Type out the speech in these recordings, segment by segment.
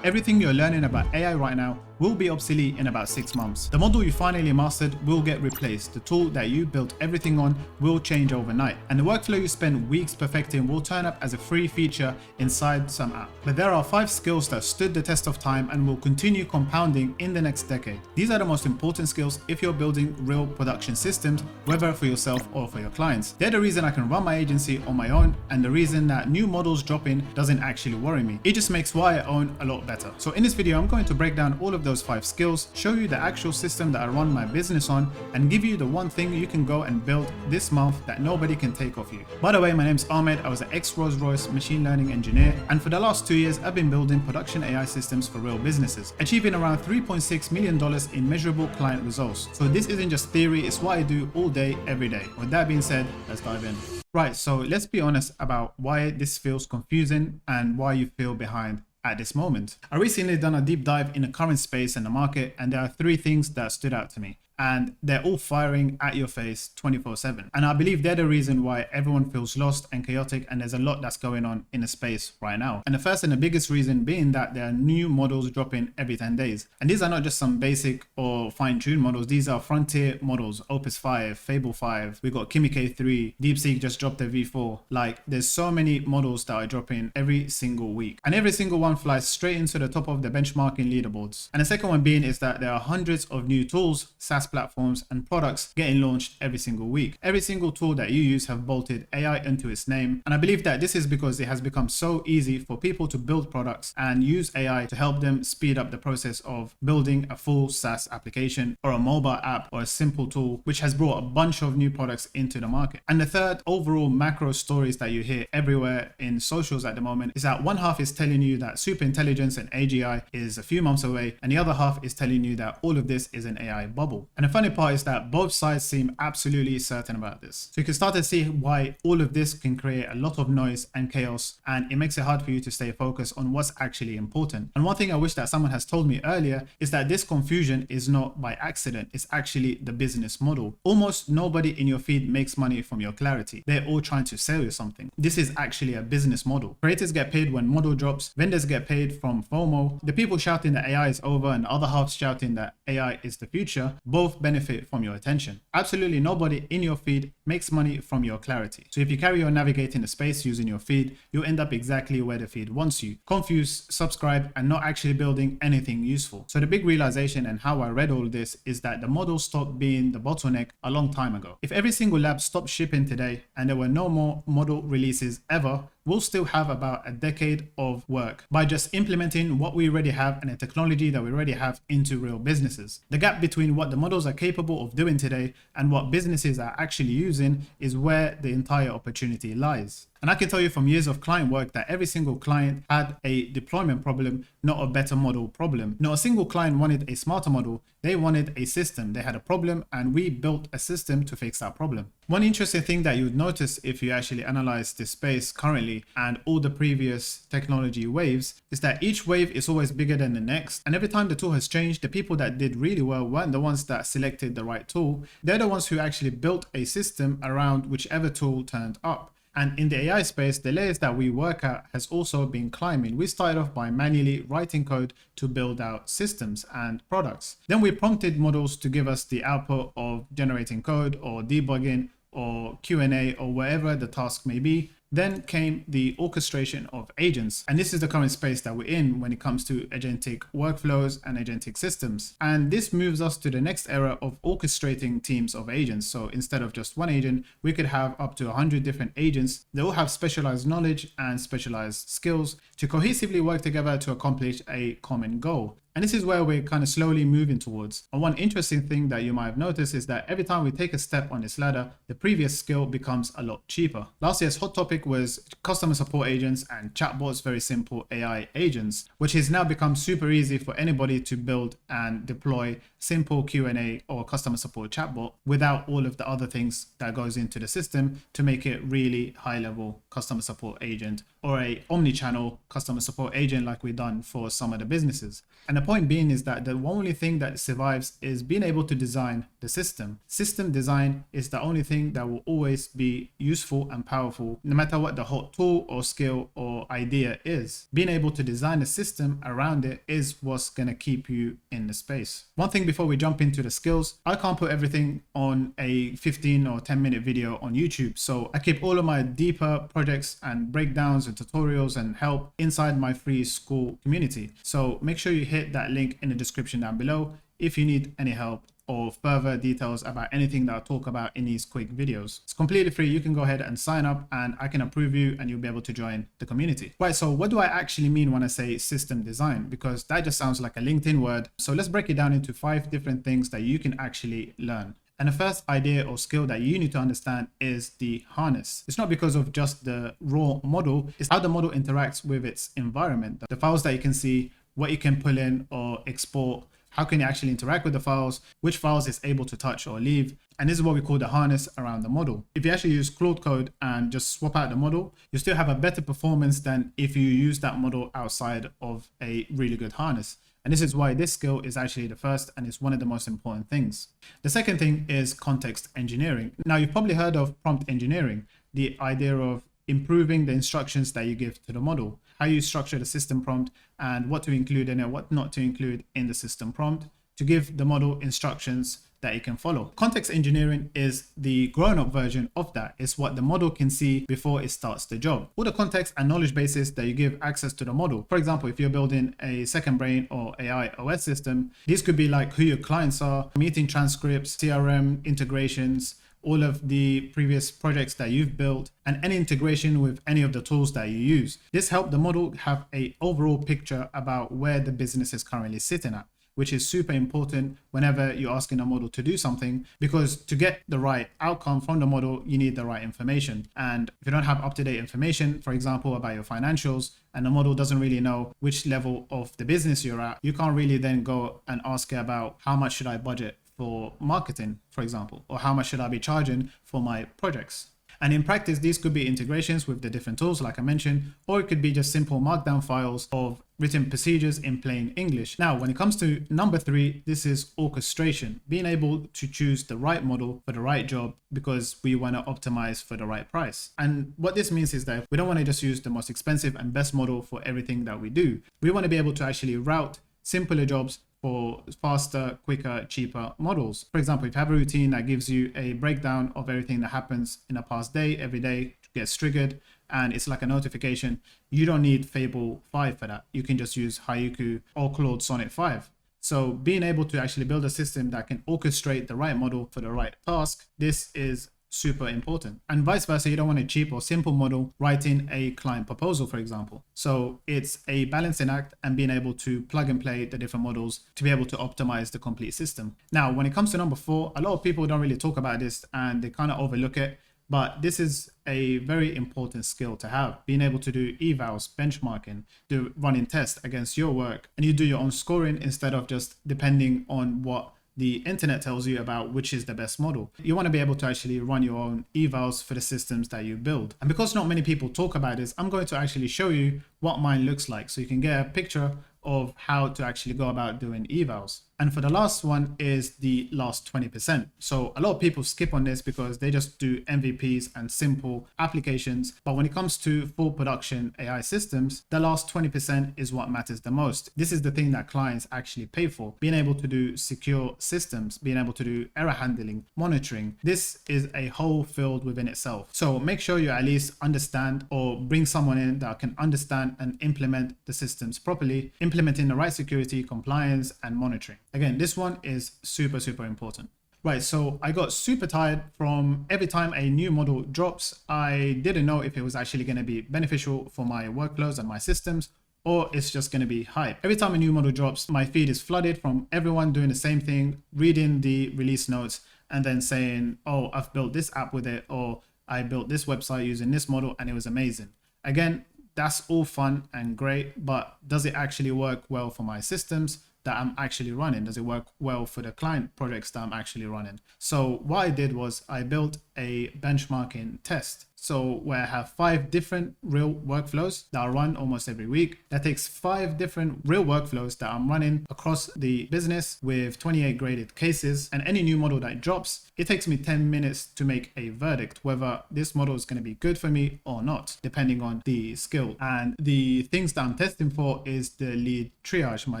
Everything you're learning about AI right now will be obsolete in about 6 months. The model you finally mastered will get replaced. The tool that you built everything on will change overnight. And the workflow you spend weeks perfecting will turn up as a free feature inside some app. But there are 5 skills that stood the test of time and will continue compounding in the next decade. These are the most important skills if you're building real production systems, whether for yourself or for your clients. They're the reason I can run my agency on my own, and the reason that new models drop in doesn't actually worry me. It just makes what I own a lot better. So in this video, I'm going to break down all of those 5 skills, show you the actual system that I run my business on, and give you the one thing you can go and build this month that nobody can take off you. By the way, my name's Ahmed. I was an ex-Rolls-Royce machine learning engineer, and for the last 2 years, I've been building production AI systems for real businesses, achieving around $3.6 million in measurable client results. So this isn't just theory, it's what I do all day, every day. With that being said, let's dive in. Right, so let's be honest about why this feels confusing and why you feel behind at this moment. I recently done a deep dive in the current space and the market, and there are 3 things that stood out to me. And they're all firing at your face 24/7. And I believe they're the reason why everyone feels lost and chaotic, and there's a lot that's going on in the space right now. And the first and the biggest reason being that there are new models dropping every 10 days. And these are not just some basic or fine-tuned models. These are frontier models, Opus 5, Fable 5. We got Kimi K3, DeepSeek just dropped their V4. Like, there's so many models that are dropping every single week. And every single one flies straight into the top of the benchmarking leaderboards. And the second one being is that there are hundreds of new tools, SaaS platforms and products getting launched every single week. Every single tool that you use have bolted AI into its name, and I believe that this is because it has become so easy for people to build products and use AI to help them speed up the process of building a full SaaS application or a mobile app or a simple tool, which has brought a bunch of new products into the market. And the third overall macro stories that you hear everywhere in socials at the moment is that one half is telling you that superintelligence and AGI is a few months away, and the other half is telling you that all of this is an AI bubble. And the funny part is that both sides seem absolutely certain about this. So you can start to see why all of this can create a lot of noise and chaos, and it makes it hard for you to stay focused on what's actually important. And one thing I wish that someone has told me earlier is that this confusion is not by accident, it's actually the business model. Almost nobody in your feed makes money from your clarity. They're all trying to sell you something. This is actually a business model. Creators get paid when model drops, vendors get paid from FOMO. The people shouting that AI is over and the other half shouting that AI is the future both benefit from your attention. Absolutely nobody in your feed makes money from your clarity. So if you carry on navigating the space using your feed, you'll end up exactly where the feed wants you. Confused, subscribed, and not actually building anything useful. So the big realization and how I read all of this is that the model stopped being the bottleneck a long time ago. If every single lab stopped shipping today and there were no more model releases ever, we'll still have about a decade of work by just implementing what we already have and the technology that we already have into real businesses. The gap between what the models are capable of doing today and what businesses are actually using is where the entire opportunity lies. And I can tell you from years of client work that every single client had a deployment problem, not a better model problem. Not a single client wanted a smarter model. They wanted a system. They had a problem and we built a system to fix that problem. One interesting thing that you would notice if you actually analyze this space currently and all the previous technology waves is that each wave is always bigger than the next. And every time the tool has changed, the people that did really well weren't the ones that selected the right tool. They're the ones who actually built a system around whichever tool turned up. And in the AI space, the layers that we work at has also been climbing. We started off by manually writing code to build out systems and products. Then we prompted models to give us the output of generating code or debugging or Q&A or wherever the task may be. Then came the orchestration of agents. And this is the current space that we're in when it comes to agentic workflows and agentic systems. And this moves us to the next era of orchestrating teams of agents. So instead of just one agent, we could have up to 100 different agents. They all have specialized knowledge and specialized skills to cohesively work together to accomplish a common goal. And this is where we're kind of slowly moving towards. And one interesting thing that you might have noticed is that every time we take a step on this ladder, the previous skill becomes a lot cheaper. Last year's hot topic was customer support agents and chatbots, very simple AI agents, which has now become super easy for anybody to build and deploy simple Q&A or customer support chatbot without all of the other things that goes into the system to make it really high level customer support agent or a omni-channel customer support agent like we've done for some of the businesses. And the point being is that the only thing that survives is being able to design the system. System design is the only thing that will always be useful and powerful, no matter what the hot tool or skill or idea is. Being able to design a system around it is what's going to keep you in the space. One thing before we jump into the skills, I can't put everything on a 15 or 10-minute video on YouTube. So I keep all of my deeper projects and breakdowns and tutorials and help inside my free school community. So make sure you hit that link in the description down below if you need any help or further details about anything that I'll talk about in these quick videos. It's completely free. You can go ahead and sign up and I can approve you and you'll be able to join the community. Right, so what do I actually mean when I say system design? Because that just sounds like a LinkedIn word. So let's break it down into 5 different things that you can actually learn. And the first idea or skill that you need to understand is the harness. It's not because of just the raw model, it's how the model interacts with its environment. The files that you can see, what you can pull in or export, how can you actually interact with the files, which files it's able to touch or leave. And this is what we call the harness around the model. If you actually use Claude code and just swap out the model, you still have a better performance than if you use that model outside of a really good harness. And this is why this skill is actually the first and it's one of the most important things. The second thing is context engineering. Now, you've probably heard of prompt engineering, the idea of improving the instructions that you give to the model, how you structure the system prompt and what to include in it, what not to include in the system prompt to give the model instructions that it can follow. Context engineering is the grown-up version of that. It's what the model can see before it starts the job. All the context and knowledge bases that you give access to the model. For example, if you're building a second brain or AIOS system, these could be like who your clients are, meeting transcripts, CRM integrations, all of the previous projects that you've built, and any integration with any of the tools that you use. This helps the model have an overall picture about where the business is currently sitting at, which is super important whenever you're asking a model to do something, because to get the right outcome from the model, you need the right information. And if you don't have up-to-date information, for example, about your financials, and the model doesn't really know which level of the business you're at, you can't really then go and ask it about how much should I budget for marketing, for example, or how much should I be charging for my projects. And in practice, these could be integrations with the different tools, like I mentioned, or it could be just simple markdown files of written procedures in plain English. Now, when it comes to number 3, this is orchestration, being able to choose the right model for the right job because we want to optimize for the right price. And what this means is that we don't want to just use the most expensive and best model for everything that we do. We want to be able to actually route simpler jobs for faster, quicker, cheaper models. For example, if you have a routine that gives you a breakdown of everything that happens in a past day, every day gets triggered, and it's like a notification, you don't need Fable 5 for that. You can just use Haiku or Claude Sonnet 5. So being able to actually build a system that can orchestrate the right model for the right task, this is super important. And vice versa, you don't want a cheap or simple model writing a client proposal, for example. So it's a balancing act and being able to plug and play the different models to be able to optimize the complete system. Now, when it comes to number 4, a lot of people don't really talk about this and they kind of overlook it, but this is a very important skill to have, being able to do evals, benchmarking, do running tests against your work, and you do your own scoring instead of just depending on what the internet tells you about which is the best model. You want to be able to actually run your own evals for the systems that you build. And because not many people talk about this, I'm going to actually show you what mine looks like so you can get a picture of how to actually go about doing evals. And for the last one is the last 20%. So a lot of people skip on this because they just do MVPs and simple applications. But when it comes to full production AI systems, the last 20% is what matters the most. This is the thing that clients actually pay for. Being able to do secure systems, being able to do error handling, monitoring. This is a whole field within itself. So make sure you at least understand or bring someone in that can understand and implement the systems properly, implementing the right security, compliance, and monitoring. Again, this one is super, super important. Right, so I got super tired from every time a new model drops. I didn't know if it was actually going to be beneficial for my workloads and my systems, or it's just going to be hype. Every time a new model drops, my feed is flooded from everyone doing the same thing, reading the release notes, and then saying, oh, I've built this app with it, or I built this website using this model and it was amazing. Again, that's all fun and great, but does it actually work well for my systems that I'm actually running? Does it work well for the client projects that I'm actually running? So what I did was I built a benchmarking test. So where I have 5 different real workflows that I run almost every week. That takes 5 different real workflows that I'm running across the business with 28 graded cases. And any new model that drops, it takes me 10 minutes to make a verdict whether this model is going to be good for me or not, depending on the skill. And the things that I'm testing for is the lead triage, my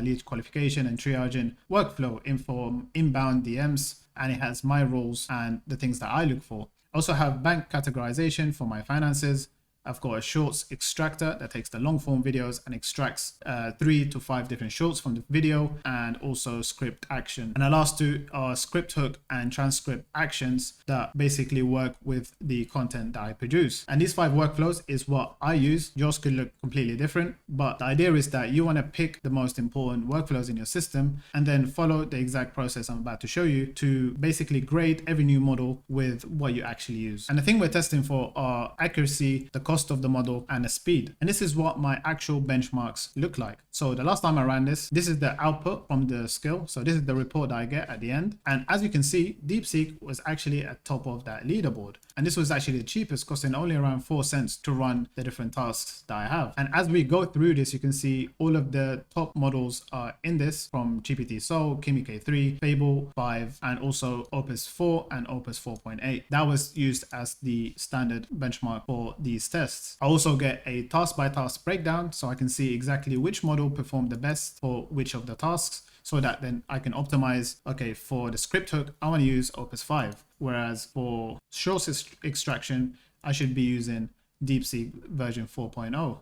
lead qualification and triaging workflow inform inbound DMs, and it has my roles and the things that I look for. I also have bank categorization for my finances. I've got a shorts extractor that takes the long form videos and extracts 3 to 5 different shorts from the video, and also script action. And the last 2 are script hook and transcript actions that basically work with the content that I produce. And these 5 workflows is what I use. Yours could look completely different, but the idea is that you want to pick the most important workflows in your system and then follow the exact process I'm about to show you to basically grade every new model with what you actually use. And the thing we're testing for are accuracy, the cost of the model, and the speed. And this is what my actual benchmarks look like. So the last time I ran this is the output from the skill. So this is the report that I get at the end. And as you can see, DeepSeek was actually at top of that leaderboard. And this was actually the cheapest, costing only around 4 cents to run the different tasks that I have. And as we go through this, you can see all of the top models are in this, from GPT Soul, Kimi K3, Fable 5, and also Opus 4 and Opus 4.8. That was used as the standard benchmark for these tests. I also get a task by task breakdown, so I can see exactly which model performed the best for which of the tasks, so that then I can optimize, okay, for the script hook, I want to use Opus 5. Whereas for shorts extraction, I should be using DeepSeek version 4.0.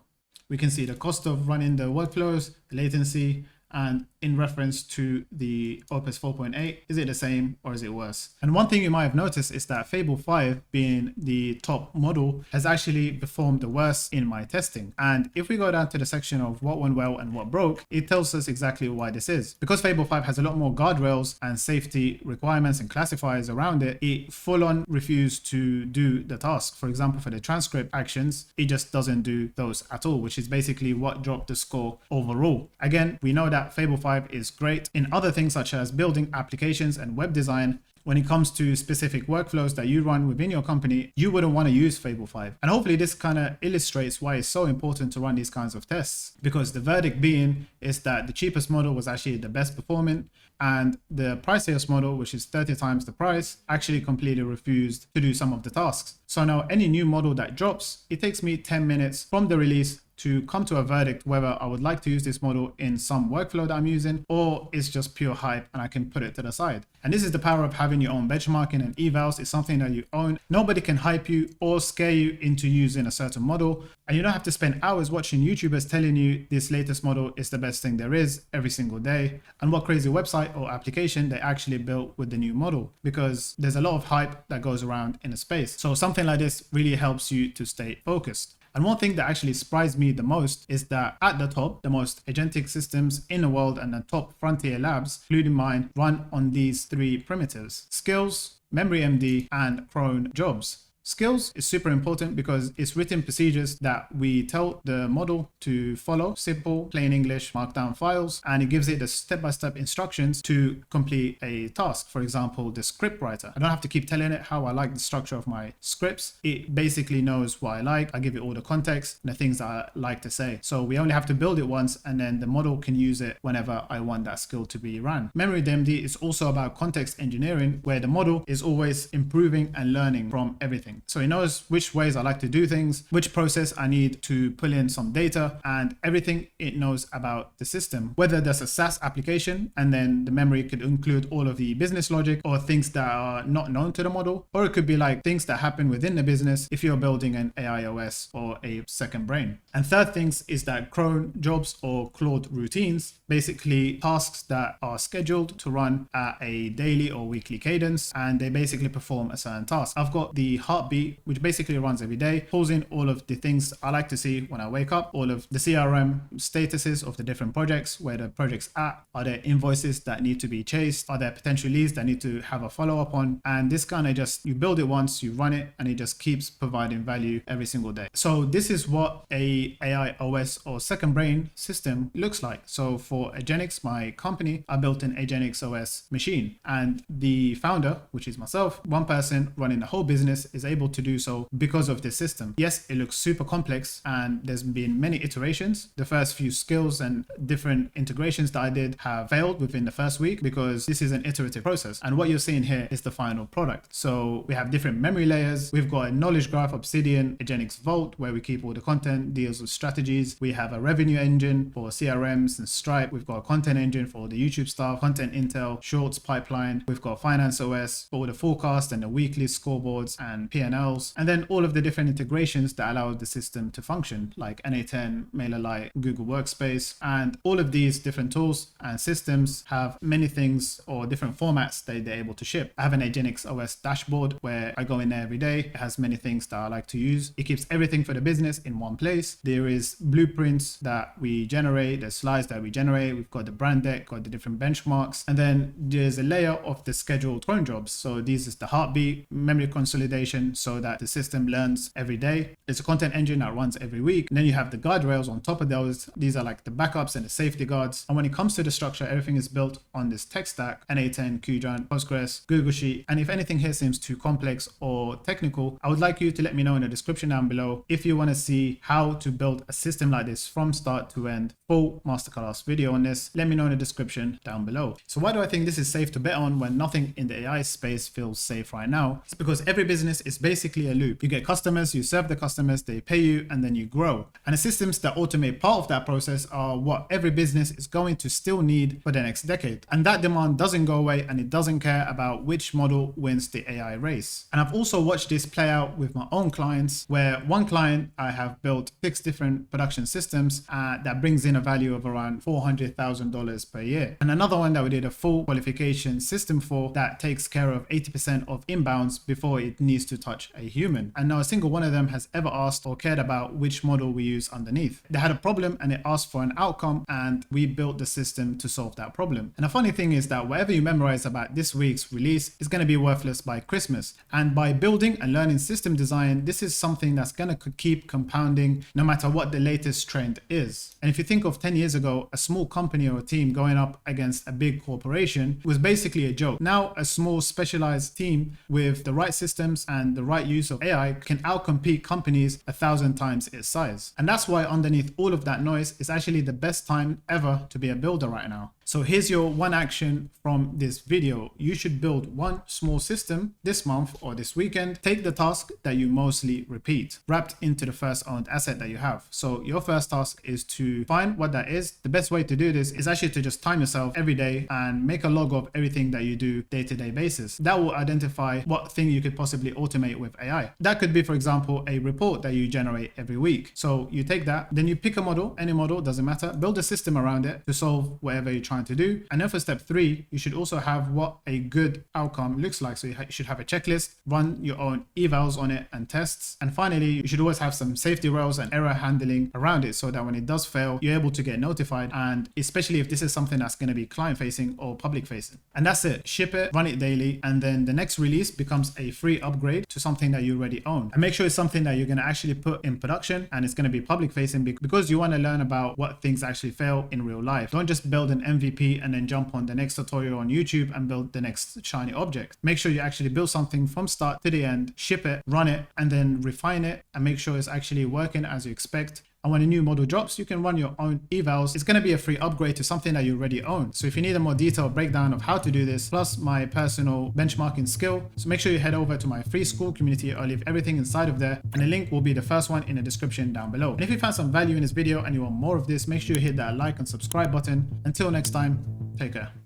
We can see the cost of running the workflows, the latency, and in reference to the Opus 4.8, is it the same or is it worse? And one thing you might have noticed is that Fable 5, being the top model, has actually performed the worst in my testing. And if we go down to the section of what went well and what broke, it tells us exactly why this is. Because Fable 5 has a lot more guardrails and safety requirements and classifiers around it, it full on refused to do the task. For example, for the transcript actions, it just doesn't do those at all, which is basically what dropped the score overall. Again, we know that Fable 5 is great in other things such as building applications and web design. When it comes to specific workflows that you run within your company, you wouldn't want to use Fable 5. And hopefully this kind of illustrates why it's so important to run these kinds of tests, because the verdict being is that the cheapest model was actually the best performing, and the priciest model, which is 30 times the price, actually completely refused to do some of the tasks. So now any new model that drops, it takes me 10 minutes from the release to come to a verdict whether I would like to use this model in some workflow that I'm using, or it's just pure hype and I can put it to the side. And this is the power of having your own benchmarking and evals. It's something that you own. Nobody can hype you or scare you into using a certain model. And you don't have to spend hours watching YouTubers telling you this latest model is the best thing there is every single day, and what crazy website or application they actually built with the new model, because there's a lot of hype that goes around in the space. So something like this really helps you to stay focused. And one thing that actually surprised me the most is that at the top, the most agentic systems in the world and the top frontier labs, including mine, run on these 3 primitives: skills, memory MD, and cron jobs. Skills is super important because it's written procedures that we tell the model to follow, simple, plain English, markdown files, and it gives it the step-by-step instructions to complete a task. For example, the script writer. I don't have to keep telling it how I like the structure of my scripts. It basically knows what I like. I give it all the context and the things that I like to say. So we only have to build it once, and then the model can use it whenever I want that skill to be ran. Memory DMD is also about context engineering, where the model is always improving and learning from everything. So it knows which ways I like to do things, which process I need to pull in some data, and everything it knows about the system. Whether there's a SaaS application and then the memory could include all of the business logic or things that are not known to the model, or it could be like things that happen within the business if you're building an AIOS or a second brain. And third things is that cron jobs or Claude routines, basically tasks that are scheduled to run at a daily or weekly cadence, and they basically perform a certain task. I've got the heartbeat, which basically runs every day, pulls in all of the things I like to see when I wake up, all of the CRM statuses of the different projects, where the project's at, are there invoices that need to be chased, are there potential leads that need to have a follow-up on, and this kind of just, you build it once, you run it, and it just keeps providing value every single day. So this is what a AIOS or second brain system looks like. So for Agenix, my company, I built an Agenix OS machine, and the founder, which is myself, one person running the whole business, is able able to do so because of this system. Yes, it looks super complex and there's been many iterations. The first few skills and different integrations that I did have failed within the first week because this is an iterative process. And what you're seeing here is the final product. So we have different memory layers. We've got a knowledge graph, Obsidian, Agenix Vault, where we keep all the content, deals with strategies. We have a revenue engine for CRMs and Stripe. We've got a content engine for the YouTube stuff, content intel, shorts pipeline. We've got finance OS for the forecast and the weekly scoreboards and P&Ls. And then all of the different integrations that allow the system to function, like NA10, MailerLite, Google Workspace. And all of these different tools and systems have many things or different formats that they're able to ship. I have an Agenix OS dashboard where I go in there every day. It has many things that I like to use. It keeps everything for the business in one place. There is blueprints that we generate, there's slides that we generate. We've got the brand deck, got the different benchmarks. And then there's a layer of the scheduled cron jobs. So this is the heartbeat, memory consolidation, so that the system learns every day. There's a content engine that runs every week. And then you have the guardrails on top of those. These are like the backups and the safety guards. And when it comes to the structure, everything is built on this tech stack, NA10, QGIant, Postgres, Google Sheet. And if anything here seems too complex or technical, I would like you to let me know in the description down below if you want to see how to build a system like this from start to end. Full masterclass video on this. Let me know in the description down below. So why do I think this is safe to bet on when nothing in the AI space feels safe right now? It's because every business is basically a loop. You get customers, you serve the customers, they pay you, and then you grow. And the systems that automate part of that process are what every business is going to still need for the next decade. And that demand doesn't go away, and it doesn't care about which model wins the AI race. And I've also watched this play out with my own clients, where one client I have built 6 different production systems that brings in a value of around $400,000 per year. And another one that we did a full qualification system for that takes care of 80% of inbounds before it needs to touch a human. And not a single one of them has ever asked or cared about which model we use underneath. They had a problem and it asked for an outcome, and we built the system to solve that problem. And the funny thing is that whatever you memorize about this week's release is going to be worthless by Christmas. And by building and learning system design, this is something that's going to keep compounding no matter what the latest trend is. And if you think of 10 years ago, a small company or a team going up against a big corporation was basically a joke. Now, a small specialized team with the right systems and the right use of AI can outcompete companies 1,000 times its size. And that's why underneath all of that noise, it's actually the best time ever to be a builder right now. So here's your one action from this video. You should build one small system this month or this weekend. Take the task that you mostly repeat, wrapped into the first owned asset that you have. So your first task is to find what that is. The best way to do this is actually to just time yourself every day and make a log of everything that you do day-to-day basis. That will identify what thing you could possibly automate with AI. That could be, for example, a report that you generate every week. So you take that, then you pick a model, any model, doesn't matter, build a system around it to solve whatever you're trying to do. And then for step 3, you should also have what a good outcome looks like. So you should have a checklist, run your own evals on it and tests. And finally, you should always have some safety rails and error handling around it so that when it does fail, you're able to get notified. And especially if this is something that's going to be client facing or public facing. And that's it. Ship it, run it daily. And then the next release becomes a free upgrade to something that you already own. And make sure it's something that you're going to actually put in production and it's going to be public facing, because you want to learn about what things actually fail in real life. Don't just build an MVP and then jump on the next tutorial on YouTube and build the next shiny object. Make sure you actually build something from start to the end, ship it, run it, and then refine it and make sure it's actually working as you expect. And when a new model drops, you can run your own evals. It's going to be a free upgrade to something that you already own. So if you need a more detailed breakdown of how to do this, plus my personal benchmarking skill, so make sure you head over to my free school community. I'll leave everything inside of there, and the link will be the first one in the description down below. And if you found some value in this video and you want more of this, make sure you hit that like and subscribe button. Until next time, take care.